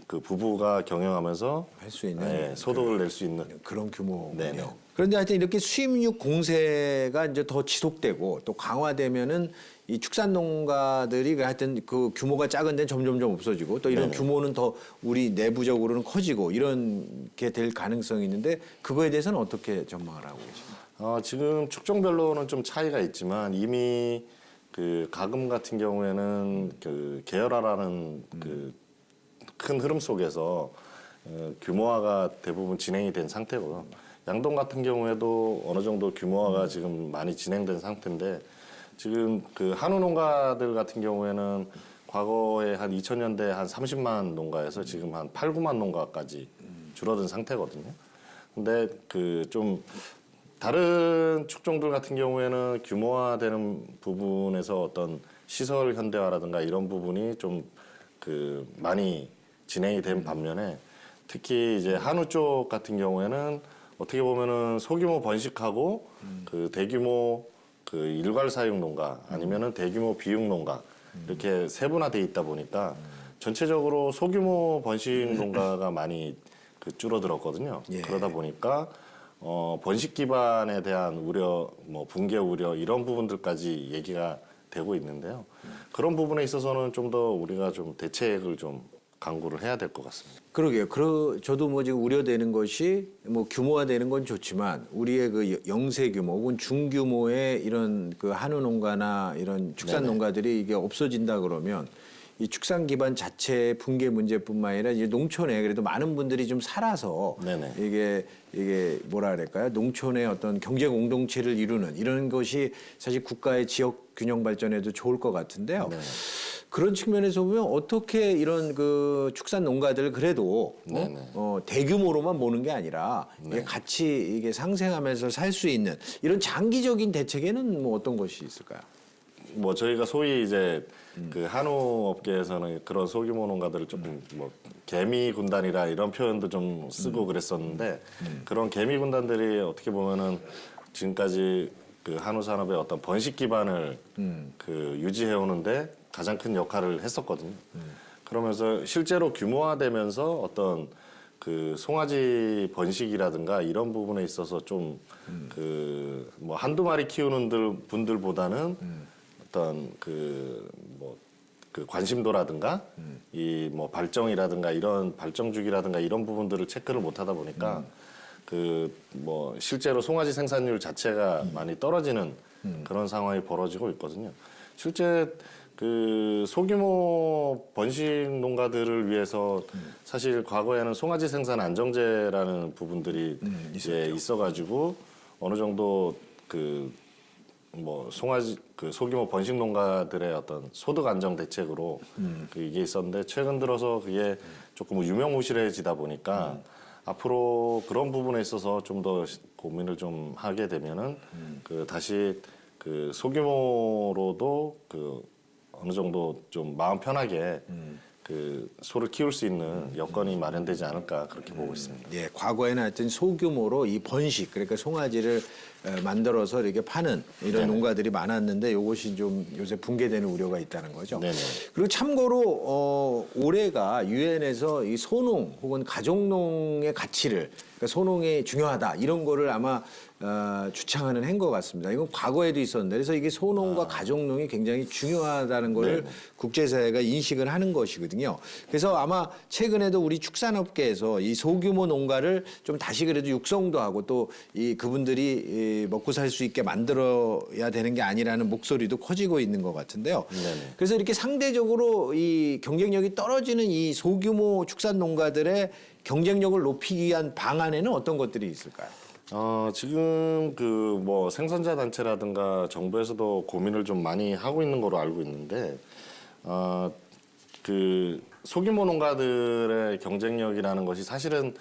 그 부부가 경영하면서 할 수 있는 네, 소득을 낼 수 있는 그런 규모군요. 네네. 그런데 하여튼 이렇게 수입육 공세가 이제 더 지속되고 또 강화되면은 이 축산 농가들이 하여튼 그 규모가 작은 데는 점점점 없어지고 또 이런 네네. 규모는 더 우리 내부적으로는 커지고 이런 게 될 가능성이 있는데 그거에 대해서는 어떻게 전망을 하고 계십니까? 지금 축종별로는 좀 차이가 있지만 이미 그 가금 같은 경우에는 그 계열화라는 그 큰 흐름 속에서 규모화가 대부분 진행이 된 상태고요. 양동 같은 경우에도 어느 정도 규모화가 지금 많이 진행된 상태인데 지금 그 한우 농가들 같은 경우에는 과거에 한 2000년대 한 30만 농가에서 지금 한 8, 9만 농가까지 줄어든 상태거든요. 근데 그 좀 다른 축종들 같은 경우에는 규모화되는 부분에서 어떤 시설 현대화라든가 이런 부분이 좀 그 많이 진행이 된 반면에 특히 이제 한우 쪽 같은 경우에는 어떻게 보면은 소규모 번식하고 그 대규모 그 일괄 사육 농가 아니면은 대규모 비육 농가 이렇게 세분화돼 있다 보니까 전체적으로 소규모 번식 농가가 많이 그 줄어들었거든요. 예. 그러다 보니까 번식 기반에 대한 우려, 뭐 붕괴 우려 이런 부분들까지 얘기가 되고 있는데요. 그런 부분에 있어서는 좀 더 우리가 좀 대책을 좀 강구를 해야 될 것 같습니다. 그러게요. 저도 뭐 지금 우려되는 것이 뭐 규모화되는 건 좋지만 우리의 그 영세 규모 혹은 중규모의 이런 그 한우 농가나 이런 축산 네네. 농가들이 이게 없어진다 그러면 이 축산 기반 자체의 붕괴 문제뿐만 아니라 이제 농촌에 그래도 많은 분들이 좀 살아서 네네. 이게 뭐라 그럴까요? 농촌의 어떤 경제 공동체를 이루는 이런 것이 사실 국가의 지역 균형 발전에도 좋을 것 같은데요. 네. 그런 측면에서 보면 어떻게 이런 그 축산 농가들 그래도 네네. 대규모로만 보는 게 아니라 이게 네. 같이 이게 상생하면서 살 수 있는 이런 장기적인 대책에는 뭐 어떤 것이 있을까요? 뭐 저희가 소위 이제 그 한우 업계에서는 그런 소규모 농가들을 조금 뭐 개미 군단이라 이런 표현도 좀 쓰고 그랬었는데 그런 개미 군단들이 어떻게 보면은 지금까지 그 한우 산업의 어떤 번식 기반을 그 유지해 오는데 가장 큰 역할을 했었거든요. 그러면서 실제로 규모화되면서 어떤 그 송아지 번식이라든가 이런 부분에 있어서 좀 그 뭐 한두 마리 키우는 분들보다는 어떤 그 뭐 그 관심도라든가 이 뭐 발정이라든가 이런 발정 주기라든가 이런 부분들을 체크를 못 하다 보니까 그 뭐 실제로 송아지 생산율 자체가 많이 떨어지는 그런 상황이 벌어지고 있거든요. 실제 그 소규모 번식 농가들을 위해서 사실 과거에는 송아지 생산 안정제라는 부분들이 이제 있어가지고 어느 정도 그 뭐 송아지 그 소규모 번식 농가들의 어떤 소득 안정 대책으로 그 이게 있었는데 최근 들어서 그게 조금 유명무실해지다 보니까 앞으로 그런 부분에 있어서 좀 더 고민을 좀 하게 되면은 그 다시 그 소규모로도 그 어느 정도 좀 마음 편하게 그 소를 키울 수 있는 여건이 마련되지 않을까 그렇게 보고 있습니다. 예, 과거에는 하여튼 소규모로 이 번식 그러니까 송아지를 만들어서 이렇게 파는 이런 네네. 농가들이 많았는데 이것이 좀 요새 붕괴되는 우려가 있다는 거죠. 네네. 그리고 참고로 올해가 유엔에서 이 소농 혹은 가족농의 가치를 그러니까 소농이 중요하다 이런 거를 아마 주창하는 해인 것 같습니다. 이건 과거에도 있었는데 그래서 이게 소농과 가족농이 굉장히 중요하다는 걸 네네. 국제사회가 인식을 하는 것이거든요. 그래서 아마 최근에도 우리 축산업계에서 이 소규모 농가를 좀 다시 그래도 육성도 하고 또 이 그분들이 먹고 살 수 있게 만들어야 되는 게 아니라는 목소리도 커지고 있는 것 같은데요. 네네. 그래서 이렇게 상대적으로 이 경쟁력이 떨어지는 이 소규모 축산 농가들의 경쟁력을 높이기 위한 방안에는 어떤 것들이 있을까요? 지금 그 뭐 생산자 단체라든가 정부에서도 고민을 좀 많이 하고 있는 거로 알고 있는데, 그 소규모 농가들의 경쟁력이라는 것이 사실은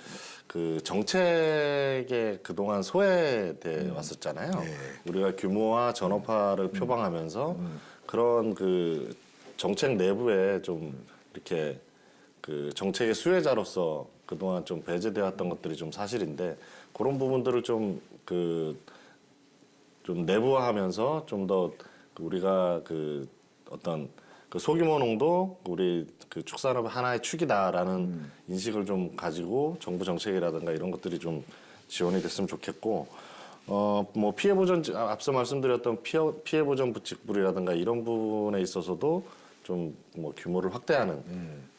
그 정책에 그동안 소외돼 왔었잖아요. 우리가 규모화 전업화를 표방하면서 그런 그 정책 내부에 좀 이렇게 그 정책의 수혜자로서 그동안 좀 배제되었던 것들이 좀 사실인데, 그런 부분들을 좀 좀 내부화하면서 좀 더 우리가 그 어떤 그 소규모 농도 우리 그 축산업의 하나의 축이다라는 인식을 좀 가지고 정부 정책이라든가 이런 것들이 좀 지원이 됐으면 좋겠고, 뭐 피해 보전, 앞서 말씀드렸던 피해 보전 부칙불이라든가 이런 부분에 있어서도 좀 뭐 규모를 확대하는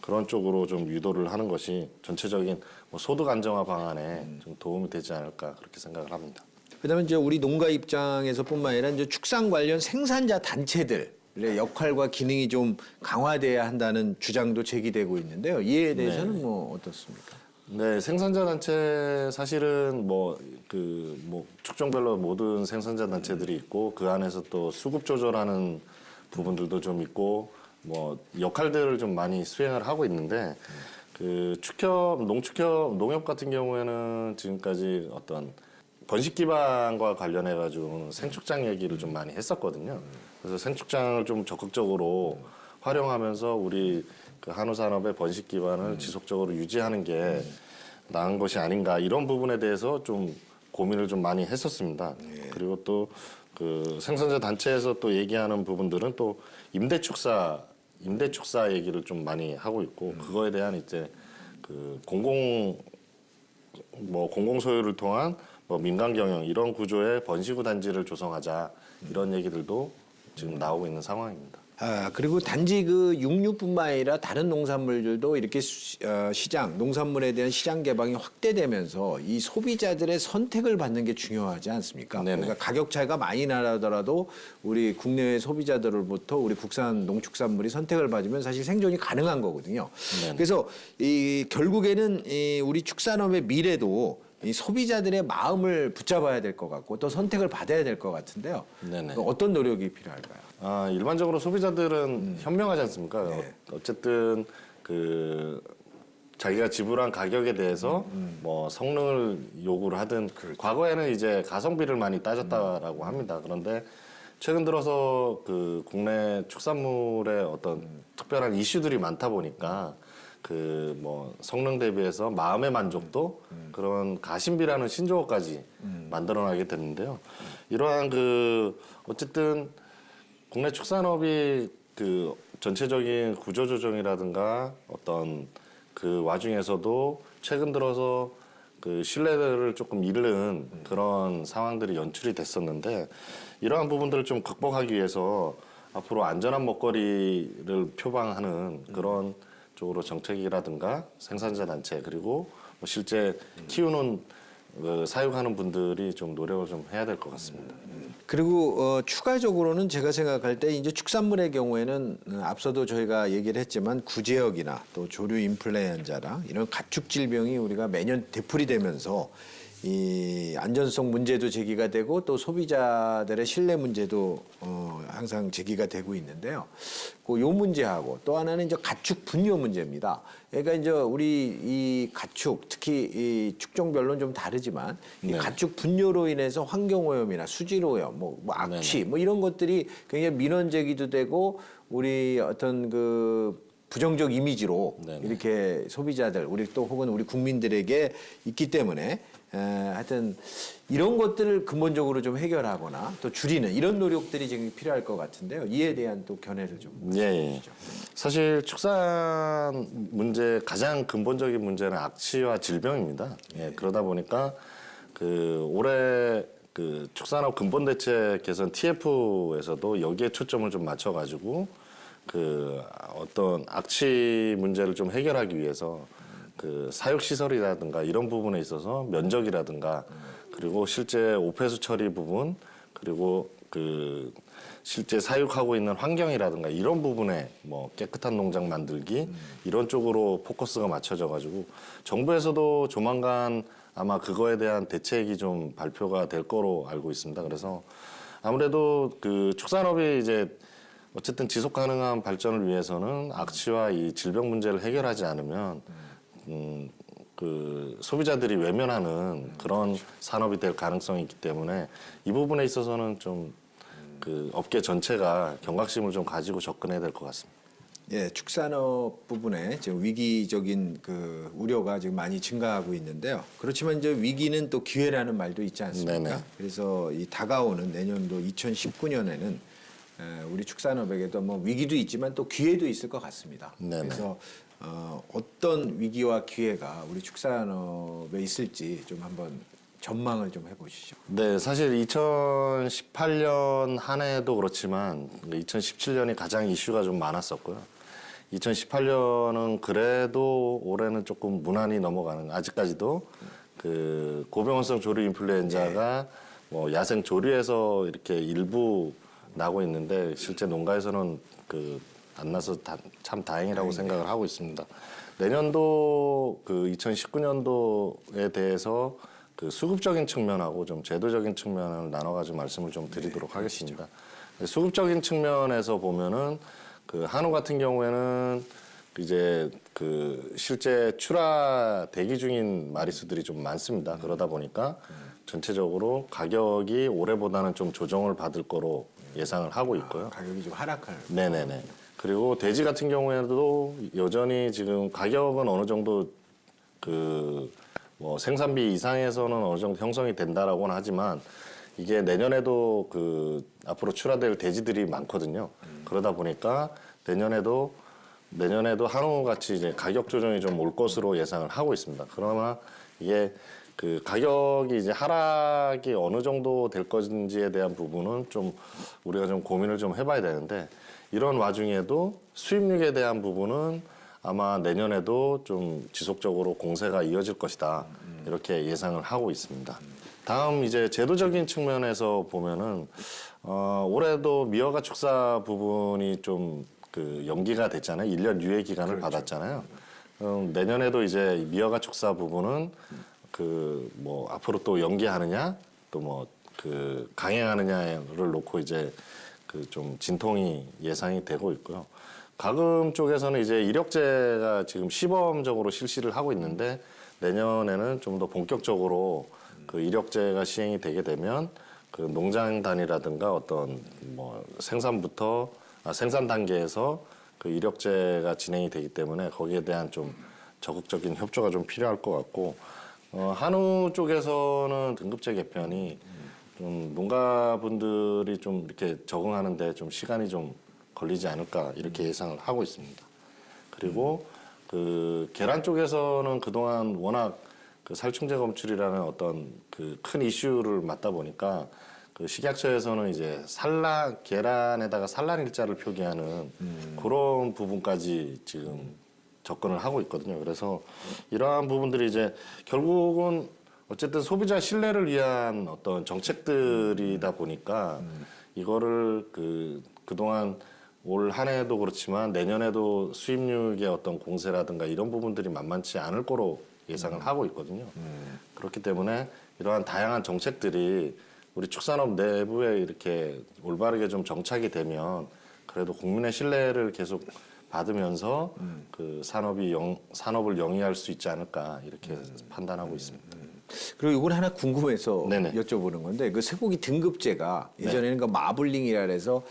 그런 쪽으로 좀 유도를 하는 것이 전체적인 뭐 소득 안정화 방안에 좀 도움이 되지 않을까 그렇게 생각을 합니다. 그다음에 이제 우리 농가 입장에서뿐만 아니라 이제 축산 관련 생산자 단체들의 역할과 기능이 좀 강화돼야 한다는 주장도 제기되고 있는데요. 이에 대해서는 뭐 어떻습니까? 네, 생산자 단체 사실은 뭐 축종별로 모든 생산자 단체들이 있고, 그 안에서 또 수급 조절하는 부분들도 좀 있고, 뭐 역할들을 좀 많이 수행을 하고 있는데, 그 농협 같은 경우에는 지금까지 어떤 번식 기반과 관련해 가지고는 생축장 얘기를 좀 많이 했었거든요. 그래서 생축장을 좀 적극적으로 활용하면서 우리 그 한우 산업의 번식 기반을 지속적으로 유지하는 게 나은 것이 아닌가, 이런 부분에 대해서 좀 고민을 좀 많이 했었습니다. 그리고 또 그 생산자 단체에서 또 얘기하는 부분들은 또 임대축사 얘기를 좀 많이 하고 있고, 그거에 대한 이제 그 공공 소유를 통한 뭐 민간 경영 이런 구조의 번식우 단지를 조성하자, 이런 얘기들도 지금 나오고 있는 상황입니다. 그리고 단지 그 육류뿐만 아니라 다른 농산물들도 이렇게 시장, 농산물에 대한 시장 개방이 확대되면서 이 소비자들의 선택을 받는 게 중요하지 않습니까? 네네. 그러니까 가격 차이가 많이 나더라도 우리 국내외 소비자들로부터 우리 국산 농축산물이 선택을 받으면 사실 생존이 가능한 거거든요. 네네. 그래서 이 결국에는 이 우리 축산업의 미래도 이 소비자들의 마음을 붙잡아야 될 것 같고 또 선택을 받아야 될 것 같은데요. 네네. 어떤 노력이 필요할까요? 일반적으로 소비자들은 현명하지 않습니까? 어쨌든 그 자기가 지불한 가격에 대해서 뭐 성능을 요구를 하든, 과거에는 이제 가성비를 많이 따졌다라고 합니다. 그런데 최근 들어서 그 국내 축산물의 어떤 특별한 이슈들이 많다 보니까 그 뭐 성능 대비해서 마음의 만족도, 그런 가심비라는 신조어까지 만들어나게 됐는데요. 이러한 그 어쨌든 국내 축산업이 그 전체적인 구조조정이라든가 어떤 그 와중에서도 최근 들어서 그 신뢰를 조금 잃는 그런 상황들이 연출이 됐었는데, 이러한 부분들을 좀 극복하기 위해서 앞으로 안전한 먹거리를 표방하는 그런 쪽으로 정책이라든가 생산자 단체, 그리고 뭐 실제 키우는 사육하는 분들이 좀 노력을 좀 해야 될 것 같습니다. 그리고 추가적으로는 제가 생각할 때 이제 축산물의 경우에는 앞서도 저희가 얘기를 했지만 구제역이나 또 조류 인플루엔자라 이런 가축 질병이 우리가 매년 되풀이되면서 이 안전성 문제도 제기가 되고 또 소비자들의 신뢰 문제도 항상 제기가 되고 있는데요. 요 문제하고 또 하나는 이제 가축 분뇨 문제입니다. 그러니까 이제 우리 이 가축, 특히 이 축종별로는 좀 다르지만 이 가축 분뇨로 인해서 환경오염이나 수질오염, 뭐 악취, 뭐 이런 것들이 굉장히 민원 제기도 되고 우리 어떤 그 부정적 이미지로 이렇게 소비자들, 우리 또 혹은 우리 국민들에게 있기 때문에 하여튼 이런 것들을 근본적으로 좀 해결하거나 또 줄이는 이런 노력들이 지금 필요할 것 같은데요. 이에 대한 또 견해를 좀 말씀해 주시죠. 사실 축산 문제 가장 근본적인 문제는 악취와 질병입니다. 그러다 보니까 그 올해 그 축산업 근본 대책 개선 TF에서도 여기에 초점을 좀 맞춰가지고 그 어떤 악취 문제를 좀 해결하기 위해서 그 사육 시설이라든가 이런 부분에 있어서 면적이라든가, 그리고 실제 오폐수 처리 부분, 그리고 그 실제 사육하고 있는 환경이라든가 이런 부분에 뭐 깨끗한 농장 만들기 이런 쪽으로 포커스가 맞춰져 가지고 정부에서도 조만간 아마 그거에 대한 대책이 좀 발표가 될 거로 알고 있습니다. 그래서 아무래도 그 축산업이 이제 어쨌든 지속 가능한 발전을 위해서는 악취와 이 질병 문제를 해결하지 않으면 그 소비자들이 외면하는 그런 산업이 될 가능성이 있기 때문에 이 부분에 있어서는 좀 그 업계 전체가 경각심을 좀 가지고 접근해야 될 것 같습니다. 예, 축산업 부분에 지금 위기적인 그 우려가 지금 많이 증가하고 있는데요. 그렇지만 이제 위기는 또 기회라는 말도 있지 않습니까? 네네. 그래서 이 다가오는 내년도 2019년에는 우리 축산업에게도 뭐 위기도 있지만 또 기회도 있을 것 같습니다. 네네. 그래서 어떤 위기와 기회가 우리 축산업에 있을지 좀 한번 전망을 좀 해보시죠. 네, 사실 2018년 한 해도 그렇지만 2017년이 가장 이슈가 좀 많았었고요. 2018년은 그래도 올해는 조금 무난히 넘어가는, 아직까지도 그 고병원성 조류 인플루엔자가 뭐 야생 조류에서 이렇게 일부 나고 있는데 실제 농가에서는 그 안 나서 참 다행이라고 생각을 하고 있습니다. 내년도 그 2019년도에 대해서 그 수급적인 측면하고 좀 제도적인 측면을 나눠가지고 말씀을 좀 드리도록 하겠습니다. 수급적인 측면에서 보면은 그 한우 같은 경우에는 이제 그 실제 출하 대기 중인 마리수들이 좀 많습니다. 그러다 보니까 전체적으로 가격이 올해보다는 좀 조정을 받을 거로 예상을 하고 있고요. 가격이 좀 하락할. 네네네. 그리고 돼지 같은 경우에도 여전히 지금 가격은 어느 정도 그 뭐 생산비 이상에서는 어느 정도 형성이 된다라고는 하지만 이게 내년에도 그 앞으로 출하될 돼지들이 많거든요. 그러다 보니까 내년에도 한우 같이 이제 가격 조정이 좀 올 것으로 예상을 하고 있습니다. 그러나 이게 그 가격이 이제 하락이 어느 정도 될 것인지에 대한 부분은 좀 우리가 좀 고민을 좀 해봐야 되는데 이런 와중에도 수입육에 대한 부분은 아마 내년에도 좀 지속적으로 공세가 이어질 것이다. 이렇게 예상을 하고 있습니다. 다음 이제 제도적인 측면에서 보면은 올해도 미허가 축사 부분이 좀 그 연기가 됐잖아요. 1년 유예 기간을 받았잖아요. 내년에도 이제 미허가 축사 부분은 그 뭐 앞으로 또 연기하느냐 또 뭐 그 강행하느냐를 놓고 이제 그 좀 진통이 예상이 되고 있고요. 가금 쪽에서는 이제 이력제가 지금 시범적으로 실시를 하고 있는데 내년에는 좀 더 본격적으로 그 이력제가 시행이 되게 되면 그 농장 단위라든가 어떤 뭐 생산 단계에서 그 이력제가 진행이 되기 때문에 거기에 대한 좀 적극적인 협조가 좀 필요할 것 같고 한우 쪽에서는 등급제 개편이 좀 농가분들이 좀 이렇게 적응하는데 좀 시간이 좀 걸리지 않을까 이렇게 예상을 하고 있습니다. 그리고 그 계란 쪽에서는 그동안 워낙 그 살충제 검출이라는 어떤 그 큰 이슈를 맡다 보니까 그 식약처에서는 이제 계란에다가 산란 일자를 표기하는 그런 부분까지 지금 접근을 하고 있거든요. 그래서 이러한 부분들이 이제 결국은 어쨌든 소비자 신뢰를 위한 어떤 정책들이다 보니까 이거를 그동안 올 한 해도 그렇지만 내년에도 수입육의 어떤 공세라든가 이런 부분들이 만만치 않을 거로 예상을 하고 있거든요. 그렇기 때문에 이러한 다양한 정책들이 우리 축산업 내부에 이렇게 올바르게 좀 정착이 되면 그래도 국민의 신뢰를 계속 받으면서 그 산업을 영위할 수 있지 않을까 이렇게 판단하고 있습니다. 그리고 이걸 하나 궁금해서 네네. 여쭤보는 건데 그 쇠고기 등급제가 예전에는 그 마블링이라 해서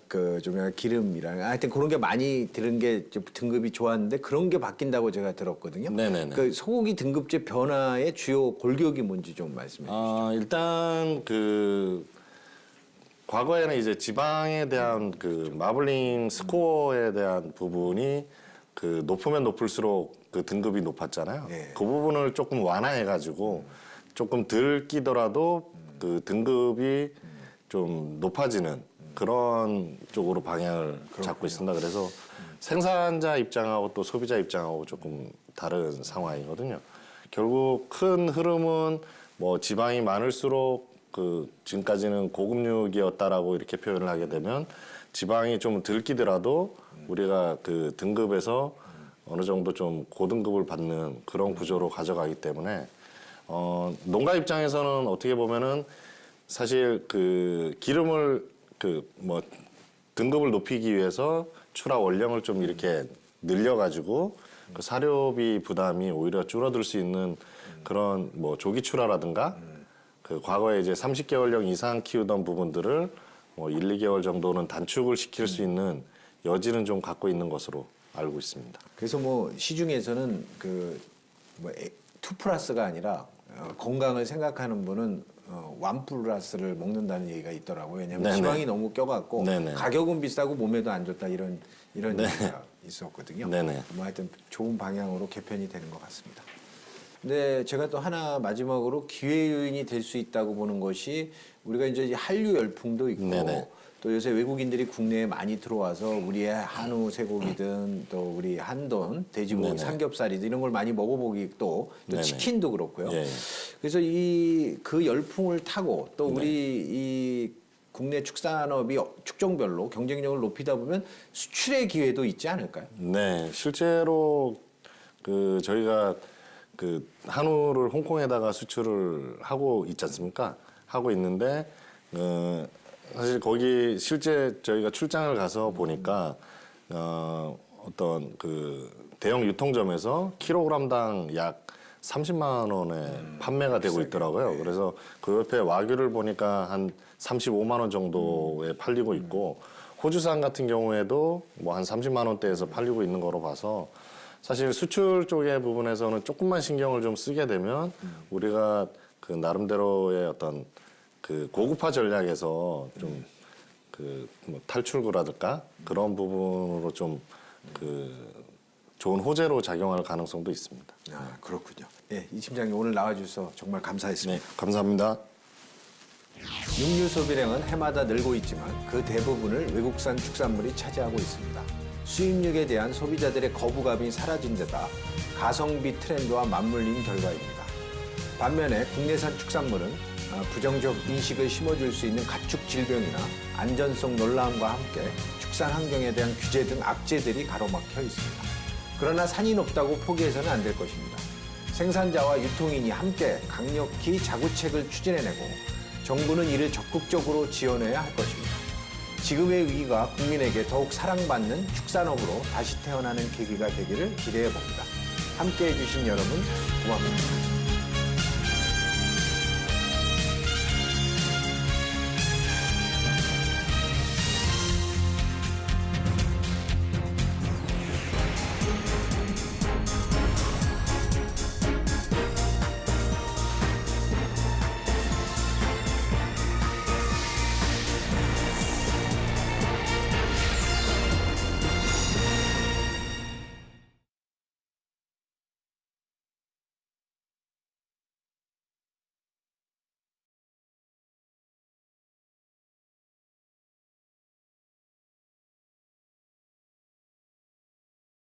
그좀 기름이라 하여튼 그런 게 많이 들은 게 좀 등급이 좋았는데 그런 게 바뀐다고 제가 들었거든요. 네네네. 그 소고기 등급제 변화의 주요 골격이 뭔지 좀 말씀해 주시죠. 일단 그 과거에는 이제 지방에 대한 그 마블링 스코어에 대한 부분이 그 높으면 높을수록 그 등급이 높았잖아요. 네. 그 부분을 조금 완화해가지고 조금 덜 끼더라도 그 등급이 좀 높아지는 그런 쪽으로 방향을 잡고 있습니다. 그래서 생산자 입장하고 또 소비자 입장하고 조금 다른 상황이거든요. 결국 큰 흐름은 뭐 지방이 많을수록 그 지금까지는 고급육이었다라고 이렇게 표현을 하게 되면 지방이 좀 덜 끼더라도 우리가 그 등급에서 어느 정도 좀 고등급을 받는 그런 구조로 가져가기 때문에 농가 입장에서는 어떻게 보면은 사실 그 기름을 등급을 높이기 위해서 추락 원령을 좀 이렇게 늘려가지고 그 사료비 부담이 오히려 줄어들 수 있는 그런 뭐 조기 출하라든가 그 과거에 이제 30개월령 이상 키우던 부분들을 뭐 1, 2개월 정도는 단축을 시킬 수 있는 여지는 좀 갖고 있는 것으로 알고 있습니다. 그래서 뭐 시중에서는 투 플러스가 아니라 건강을 생각하는 분은 원 플러스를 먹는다는 얘기가 있더라고요. 왜냐하면 네네. 지방이 너무 껴갖고 네네. 가격은 비싸고 몸에도 안 좋다 이런 얘기가 있었거든요. 네네. 뭐 하여튼 좋은 방향으로 개편이 되는 것 같습니다. 근데 제가 또 하나 마지막으로 기회 요인이 될 수 있다고 보는 것이 우리가 이제 한류 열풍도 있고 네네. 또 요새 외국인들이 국내에 많이 들어와서 우리의 한우 쇠고기든 또 우리 한돈 돼지고기 네네. 삼겹살이든 이런 걸 많이 먹어보기 또 네네. 치킨도 그렇고요. 예. 그래서 그 열풍을 타고 또 우리 이 국내 축산업이 축종별로 경쟁력을 높이다 보면 수출의 기회도 있지 않을까요? 네, 실제로 그 저희가 그 한우를 홍콩에다가 수출을 하고 있지 않습니까? 하고 있는데 사실 거기 실제 저희가 출장을 가서 보니까 어떤 그 대형 유통점에서 킬로그램당 약 30만 원에 판매가 되고 있더라고요. 그래서 그 옆에 와규를 보니까 한 35만 원 정도에 팔리고 있고 호주산 같은 경우에도 뭐 한 30만 원대에서 팔리고 있는 거로 봐서 사실 수출 쪽의 부분에서는 조금만 신경을 좀 쓰게 되면 우리가 그 나름대로의 어떤 그 고급화 전략에서 좀 그 뭐 탈출구라든가 그런 부분으로 좀 그 좋은 호재로 작용할 가능성도 있습니다. 아, 그렇군요. 예, 이 팀장님 오늘 나와주셔서 정말 감사했습니다. 네, 감사합니다. 육류 소비량은 해마다 늘고 있지만 그 대부분을 외국산 축산물이 차지하고 있습니다. 수입육에 대한 소비자들의 거부감이 사라진 데다 가성비 트렌드와 맞물린 결과입니다. 반면에 국내산 축산물은 부정적 인식을 심어줄 수 있는 가축 질병이나 안전성 논란과 함께 축산 환경에 대한 규제 등 악재들이 가로막혀 있습니다. 그러나 산이 높다고 포기해서는 안 될 것입니다. 생산자와 유통인이 함께 강력히 자구책을 추진해내고 정부는 이를 적극적으로 지원해야 할 것입니다. 지금의 위기가 국민에게 더욱 사랑받는 축산업으로 다시 태어나는 계기가 되기를 기대해 봅니다. 함께해 주신 여러분 고맙습니다.